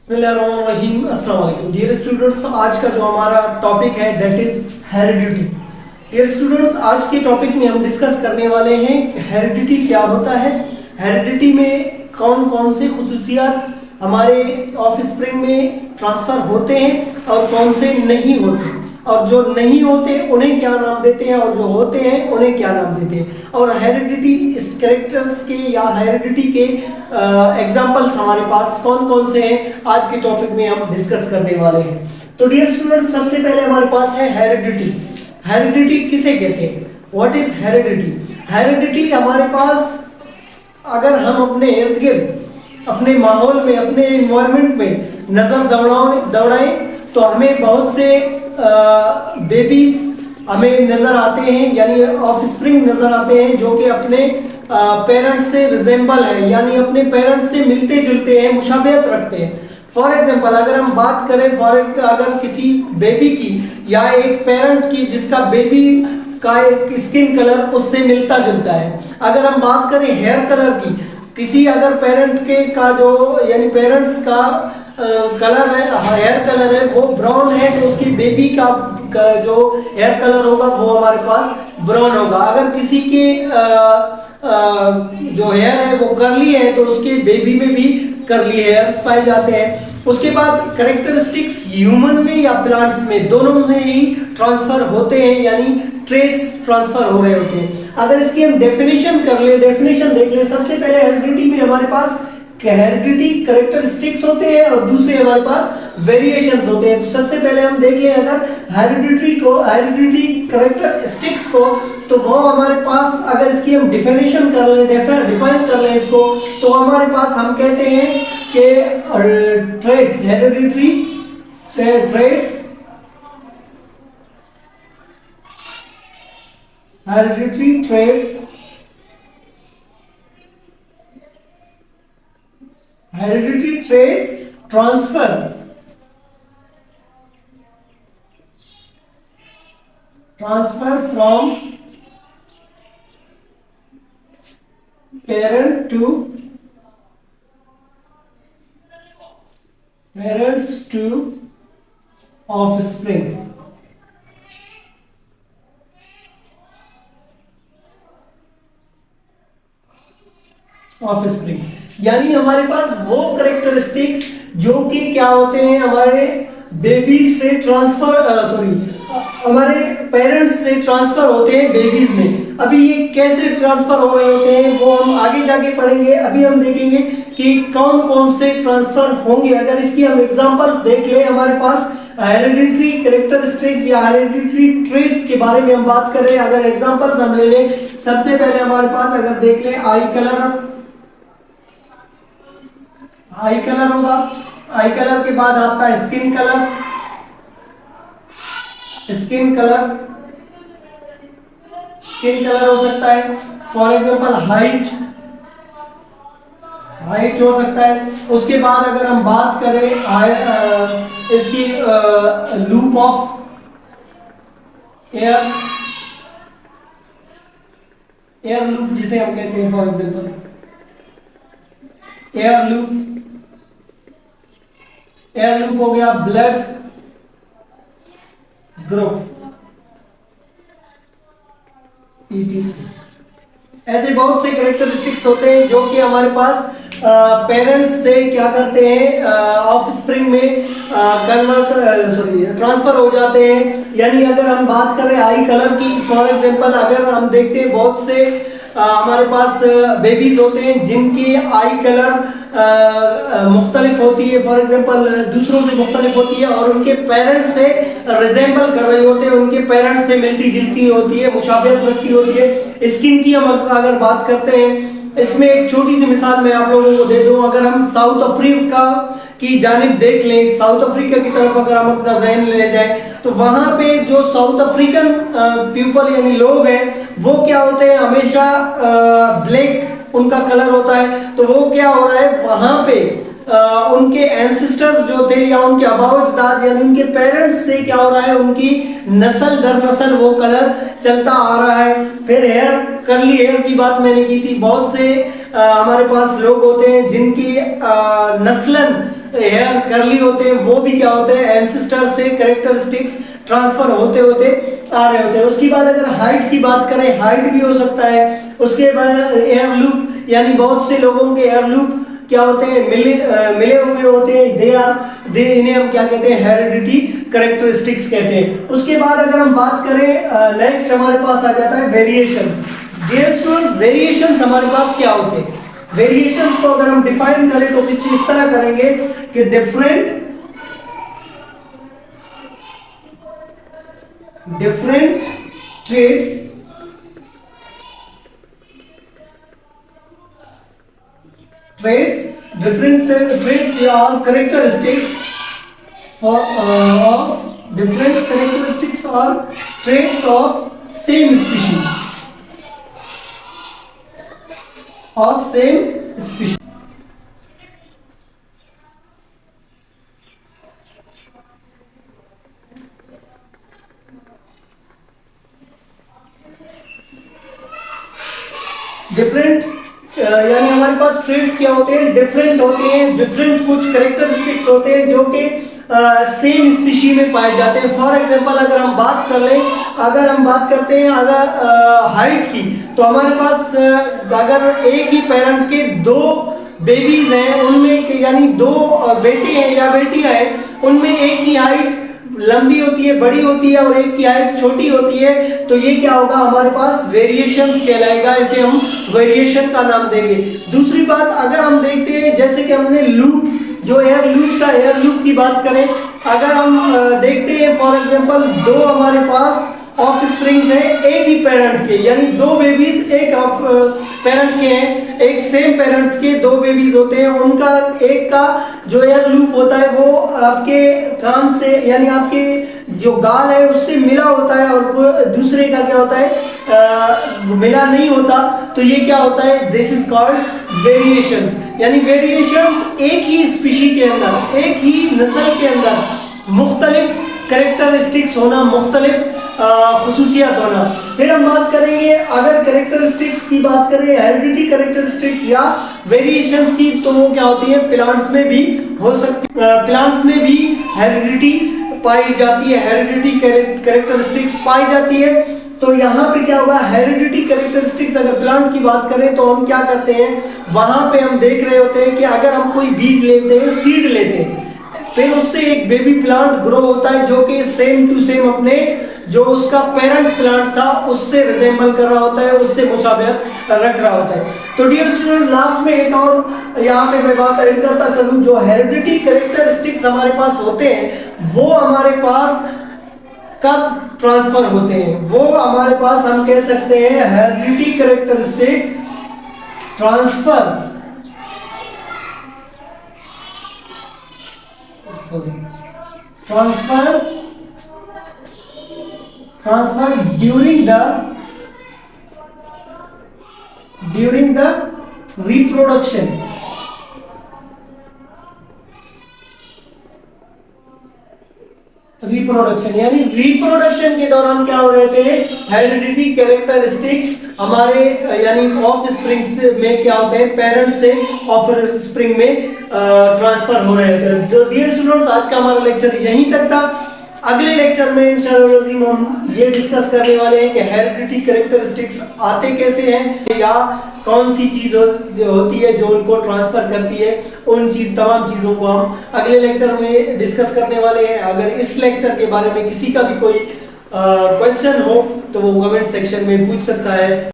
बिस्मिल्लाहिर्रहमानिर्रहीम। अस्सलाम वालेकुम डियर स्टूडेंट्स, आज का जो हमारा टॉपिक है that is heredity. Dear students, आज के टॉपिक में हम डिस्कस करने वाले हैं कि हेरिडिटी क्या होता है, हेरिडिटी में कौन कौन से खुसूसियात हमारे ऑफस्प्रिंग में ट्रांसफ़र होते हैं और कौन से नहीं होते, और जो नहीं होते उन्हें क्या नाम देते हैं और जो होते हैं उन्हें क्या नाम देते हैं, और हेरिडिटी कैरेक्टर्स के या हेरिडिटी के एग्जांपल्स हमारे पास कौन कौन से हैं, आज के टॉपिक में हम डिस्कस करने वाले हैं। तो डियर स्टूडेंट्स, सबसे पहले हमारे पास है हेरिडिटी। हेरिडिटी किसे कहते हैं, व्हाट इज हेरिडिटी? हेरिडिटी हमारे पास, अगर हम अपने इर्द गिर्द, अपने माहौल में, अपने इन्वायरमेंट में नज़र दौड़ाएं तो हमें बहुत से बेबीज हमें नज़र आते हैं, यानी ऑफस्प्रिंग नज़र आते हैं जो कि अपने पेरेंट्स से रिजेंबल है, यानी अपने पेरेंट्स से मिलते जुलते हैं, मुशाबियत रखते हैं। फॉर एग्जांपल अगर हम बात करें अगर किसी बेबी की या एक पेरेंट की जिसका बेबी का एक स्किन कलर उससे मिलता जुलता है, अगर हम बात करें हेयर कलर की, किसी अगर पेरेंट के का जो यानी पेरेंट्स का कलर है, हेयर कलर है वो ब्राउन है, तो उसकी बेबी का जो हेयर कलर होगा वो हमारे पास ब्राउन होगा। अगर किसी के जो हेयर है वो कर्ली है तो उसके बेबी में भी कर्ली हेयर्स पाए जाते हैं। उसके बाद कैरेक्टरिस्टिक्स ह्यूमन में या प्लांट्स में, दोनों में ही ट्रांसफर होते हैं, यानी ट्रेड्स ट्रांसफर हो रहे होते हैं। अगर इसकी हम डेफिनेशन कर ले, डेफिनेशन देख ले, सबसे पहले हेरिडिटी में हमारे पास हेरिडिटी कैरेक्टरिस्टिक्स होते हैं और दूसरे हमारे पास वेरिएशंस होते हैं। तो सबसे पहले हम देख लें अगर हेरिडिटी कैरेक्टरिस्टिक्स को, तो वो हमारे पास अगर इसकी हम डिफिनेशन कर लें, डिफाइन कर लें इसको, तो हमारे पास हम कहते हैं कि traits, hereditary traits, hereditary traits transfer from parents to offspring। Offsprings यानी हमारे पास वो कैरेक्टरिस्टिक्स जो कि क्या होते हैं, हमारे बेबीज से हमारे पेरेंट्स से ट्रांसफर होते हैं बेबीज में। अभी ये कैसे ट्रांसफर हो रहे होते हैं वो हम आगे जाके पढ़ेंगे। अभी हम देखेंगे कि कौन कौन से ट्रांसफर होंगे। अगर इसकी हम एग्जांपल्स देख ले, हमारे पास हेरिडिटरी कैरेक्टरिस्टिक्स या हेरिडिटरी ट्रेट्स के बारे में हम बात करें, अगर एग्जांपल्स हम ले लें, सबसे पहले हमारे पास अगर देख लें आई कलर होगा, आई कलर के बाद आपका स्किन कलर हो सकता है। फॉर एग्जांपल हाइट हो सकता है। उसके बाद अगर हम बात करें इसकी लूप ऑफ एयर लूप जिसे हम कहते हैं, फॉर एग्जांपल एयर लूप हो गया, ब्लड ग्रुप, ऐसे बहुत से कैरेक्टरिस्टिक्स होते हैं जो कि हमारे पास पेरेंट्स से क्या करते हैं, ऑफस्प्रिंग में ट्रांसफर हो जाते हैं। यानी अगर हम बात करें आई कलर की, फॉर एग्जांपल अगर हम देखते हैं बहुत से हमारे पास बेबीज होते हैं जिनकी आई कलर मुख्तलिफ होती है, फॉर एग्जांपल दूसरों से मुख्तलिफ होती है, और उनके पेरेंट्स से रिजेंबल कर रहे होते हैं, उनके पेरेंट्स से मिलती जुलती होती है, मुशाबियत रखती होती है। स्किन की हम अगर बात करते हैं, इसमें एक छोटी सी मिसाल मैं आप लोगों को दे दूं। अगर हम साउथ अफ्रीका की जानिब देख लें, साउथ अफ्रीका की तरफ अगर हम अपना ज़हन ले जाएं, तो वहाँ पे जो साउथ अफ्रीकन पीपल यानी लोग हैं वो क्या होते हैं, हमेशा ब्लैक उनका कलर होता है। तो वो क्या हो रहा है, वहाँ पे उनके एंसेस्टर्स जो थे या उनके आबाओ-अजदाद यानी उनके पेरेंट्स से क्या हो रहा है, उनकी नस्ल दर नस्ल वो कलर चलता आ रहा है। फिर हेयर, कर्ली हेयर की बात मैंने की थी। बहुत से हमारे पास लोग होते हैं जिनकी नस्लन हेयर कर्ली होते हैं, वो भी क्या होते हैं, एंसेस्टर से कैरेक्टरिस्टिक्स ट्रांसफर होते होते आ रहे होते हैं। उसके बाद अगर हाइट की बात करें, हाइट भी हो सकता है। उसके बाद एयर लूप, यानी बहुत से लोगों के एयर लूप क्या होते हैं, मिले हुए होते हैं, इन्हें हम क्या कहते हैं, हेरिडिटी कैरेक्टरिस्टिक्स कहते हैं। उसके बाद अगर हम बात करें, नेक्स्ट हमारे पास आ जाता है वेरिएशंस। डियर स्टूडेंट्स, वेरिएशंस हमारे पास क्या होते हैं? वेरिएशंस को अगर हम डिफाइन करें तो कुछ इस तरह करेंगे कि different traits different traits or characteristics of different characteristics or traits of same species different, यानी हमारे पास ट्रेड्स क्या होते हैं, डिफरेंट होते हैं, डिफरेंट कुछ कैरेक्टरिस्टिक्स होते हैं जो कि सेम स्पीशी में पाए जाते हैं। फॉर एग्जांपल अगर हम बात कर लें, अगर हम बात करते हैं अगर हाइट की, तो हमारे पास अगर एक ही पेरेंट के दो बेबीज हैं, उनमें यानी दो बेटे हैं या बेटियां हैं, उनमें एक की हाइट लंबी होती है, बड़ी होती है, और एक की हाइट छोटी होती है, तो ये क्या होगा, हमारे पास वेरिएशंस कहलाएगा। इसे हम वेरिएशन का नाम देंगे। दूसरी बात अगर हम देखते हैं, जैसे कि हमने लूप, जो एयर लूप था, एयर लूप की बात करें, अगर हम देखते हैं फॉर एग्जांपल दो हमारे पास ऑफ स्प्रिंग्स है एक ही पेरेंट के, यानी दो बेबीज एक ऑफ पेरेंट के हैं, एक सेम पेरेंट्स के दो बेबीज होते हैं, उनका एक का जो एयर लूप होता है वो आपके कान से, यानी आपके जो गाल है उससे मिला होता है, और दूसरे का क्या होता है, मिला नहीं होता, तो ये क्या होता है, दिस इज कॉल्ड वेरिएशंस। यानी वेरिएशंस एक ही स्पीशी के अंदर, एक ही नस्ल के अंदर मुख्तलिफ कैरेक्टरिस्टिक्स होना, मुख्तलिफ खुसूसियात होना। फिर हम बात करेंगे, अगर कैरेक्टरिस्टिक्स की बात करें, हेरिडिटी कैरेक्टरिस्टिक्स या वेरिएशंस की, तो वो क्या होती है, प्लांट्स में भी हो सकती है, प्लांट्स में भी हेरिडिटी पाई जाती है, हेरिडिटी कैरेक्टरिस्टिक्स पाई जाती है। तो यहाँ पे क्या होगा, हेरिडिटी कैरेक्टरिस्टिक्स अगर प्लांट की बात करें तो हम क्या करते हैं, वहां पे हम देख रहे होते हैं कि अगर हम कोई बीज लेते हैं, सीड लेते हैं, फिर उससे एक बेबी प्लांट ग्रो होता है जो कि सेम टू सेम अपने जो उसका पेरेंट प्लांट था उससे रिजेंबल कर रहा होता है, उससे मुशाबहत रख रहा होता है। तो डियर स्टूडेंट, लास्ट में एक और यहाँ पे मैं बात ऐड करता चलूं, जो हेरिडिटी कैरेक्टरिस्टिक्स हमारे पास होते हैं वो हमारे पास कब ट्रांसफर होते हैं, वो हमारे पास हम कह सकते हैं heredity characteristics transfer during the reproduction, यानी रिप्रोडक्शन के दौरान क्या हो रहे थे, हेरिडिटी कैरेक्टरिस्टिक्स हमारे यानी ऑफ स्प्रिंग्स में क्या होते हैं, पेरेंट से ऑफ स्प्रिंग में ट्रांसफर हो रहे थे। तो डियर स्टूडेंट्स, आज का हमारा लेक्चर यहीं तक था। अगले लेक्चर में इंशाअल्लाह हम ये डिस्कस करने वाले हैं कि हेरिडिटी कैरेक्टरिस्टिक्स आते कैसे हैं, या कौन सी चीज होती है जो उनको ट्रांसफर करती है। उन तमाम चीज़ों को हम अगले लेक्चर में डिस्कस करने वाले हैं। अगर इस लेक्चर के बारे में किसी का भी कोई क्वेश्चन हो तो वो कमेंट सेक्शन में पूछ सकता है।